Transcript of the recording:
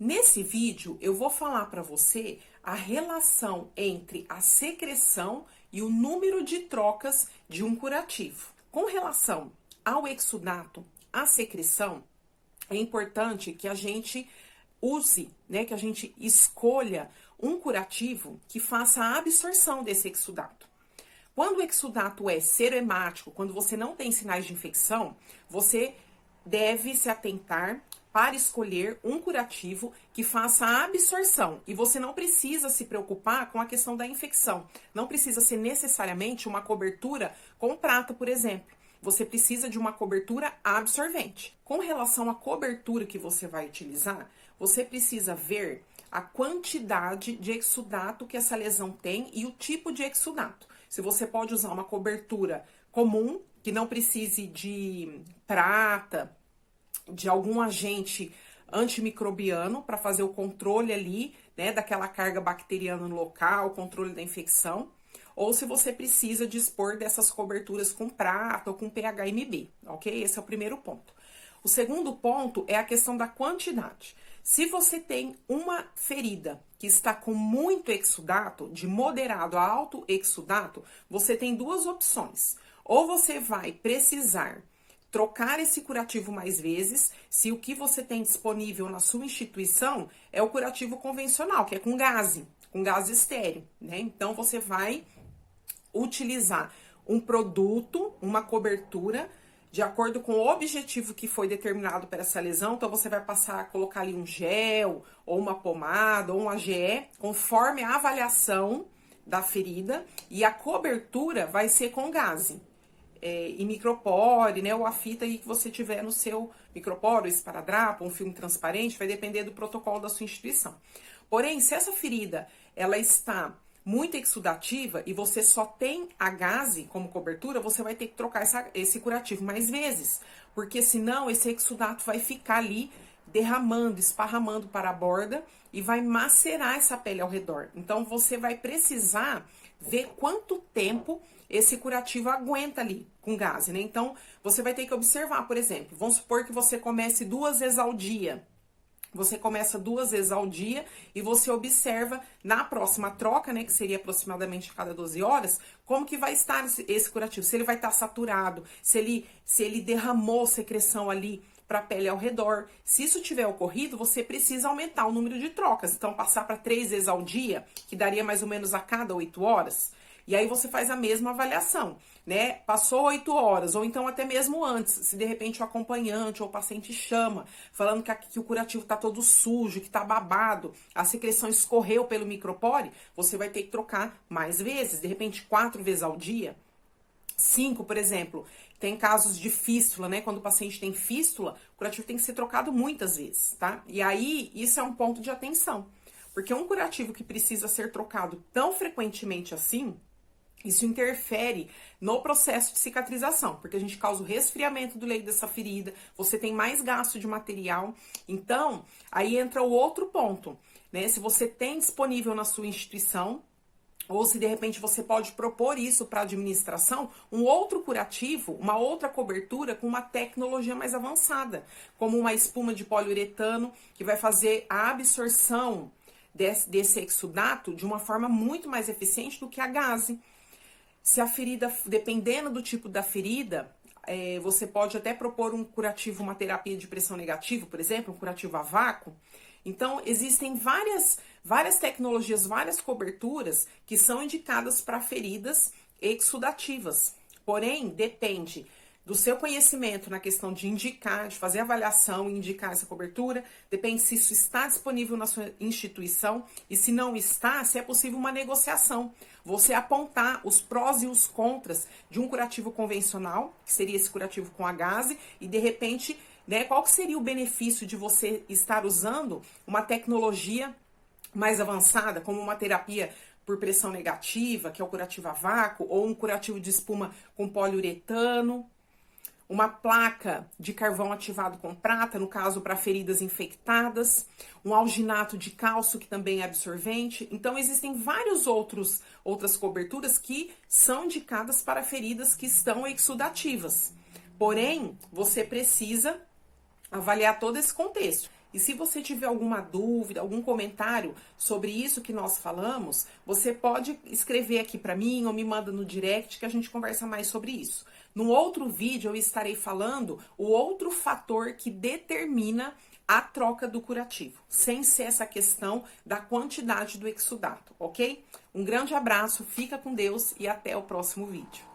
Nesse vídeo, eu vou falar para você a relação entre a secreção e o número de trocas de um curativo. Com relação ao exudato, à secreção, é importante que a gente use, que a gente escolha um curativo que faça a absorção desse exudato. Quando o exudato é serohemático, quando você não tem sinais de infecção, você deve se atentar para escolher um curativo que faça a absorção. E você não precisa se preocupar com a questão da infecção. Não precisa ser necessariamente uma cobertura com prata, por exemplo. Você precisa de uma cobertura absorvente. Com relação à cobertura que você vai utilizar, você precisa ver a quantidade de exudato que essa lesão tem e o tipo de exudato. Se você pode usar uma cobertura comum, que não precise de prata, de algum agente antimicrobiano para fazer o controle ali, daquela carga bacteriana no local, o controle da infecção, ou se você precisa dispor dessas coberturas com prata ou com PHMB, ok? Esse é o primeiro ponto. O segundo ponto é a questão da quantidade. Se você tem uma ferida que está com muito exudato, de moderado a alto exudato, você tem duas opções. Ou você vai precisar trocar esse curativo mais vezes, se o que você tem disponível na sua instituição é o curativo convencional, que é com gás estéreo, Então, você vai utilizar um produto, uma cobertura, de acordo com o objetivo que foi determinado para essa lesão. Então, você vai passar a colocar ali um gel, ou uma pomada, ou um AGE, conforme a avaliação da ferida, e a cobertura vai ser com gás. E micropore, ou a fita aí que você tiver no seu micropore, esparadrapo, um filme transparente, vai depender do protocolo da sua instituição. Porém, se essa ferida, ela está muito exudativa e você só tem a gaze como cobertura, você vai ter que trocar esse curativo mais vezes, porque senão esse exudato vai ficar ali derramando, esparramando para a borda e vai macerar essa pele ao redor. Então, você vai precisar ver quanto tempo esse curativo aguenta ali com gás, Então, você vai ter que observar, por exemplo, vamos supor que você comece 2 vezes ao dia. Você começa 2 vezes ao dia e você observa na próxima troca, que seria aproximadamente a cada 12 horas, como que vai estar esse curativo. Se ele vai estar saturado, se ele derramou secreção ali para a pele ao redor. Se isso tiver ocorrido, você precisa aumentar o número de trocas. Então, passar para 3 vezes ao dia, que daria mais ou menos a cada 8 horas. E aí você faz a mesma avaliação, Passou 8 horas, ou então até mesmo antes, se de repente o acompanhante ou o paciente chama, falando que o curativo tá todo sujo, que tá babado, a secreção escorreu pelo micropore, você vai ter que trocar mais vezes, de repente 4 vezes ao dia, 5, por exemplo. Tem casos de fístula, Quando o paciente tem fístula, o curativo tem que ser trocado muitas vezes, tá? E aí, isso é um ponto de atenção, porque um curativo que precisa ser trocado tão frequentemente assim, isso interfere no processo de cicatrização, porque a gente causa o resfriamento do leito dessa ferida, você tem mais gasto de material. Então, aí entra o outro ponto, Se você tem disponível na sua instituição, ou se de repente você pode propor isso para a administração, um outro curativo, uma outra cobertura com uma tecnologia mais avançada, como uma espuma de poliuretano, que vai fazer a absorção desse exudato de uma forma muito mais eficiente do que a gaze. Se a ferida, dependendo do tipo da ferida, você pode até propor um curativo, uma terapia de pressão negativa, por exemplo, um curativo a vácuo. Então, existem várias tecnologias, várias coberturas que são indicadas para feridas exudativas. Porém, depende do seu conhecimento na questão de indicar, de fazer avaliação e indicar essa cobertura, depende se isso está disponível na sua instituição e se não está, se é possível uma negociação. Você apontar os prós e os contras de um curativo convencional, que seria esse curativo com a gaze, e de repente, qual que seria o benefício de você estar usando uma tecnologia mais avançada, como uma terapia por pressão negativa, que é o curativo a vácuo, ou um curativo de espuma com poliuretano, uma placa de carvão ativado com prata, no caso para feridas infectadas, um alginato de cálcio que também é absorvente. Então, existem outras coberturas que são indicadas para feridas que estão exudativas. Porém, você precisa avaliar todo esse contexto. E se você tiver alguma dúvida, algum comentário sobre isso que nós falamos, você pode escrever aqui para mim ou me manda no direct que a gente conversa mais sobre isso. No outro vídeo eu estarei falando o outro fator que determina a troca do curativo, sem ser essa questão da quantidade do exudato, ok? Um grande abraço, fica com Deus e até o próximo vídeo.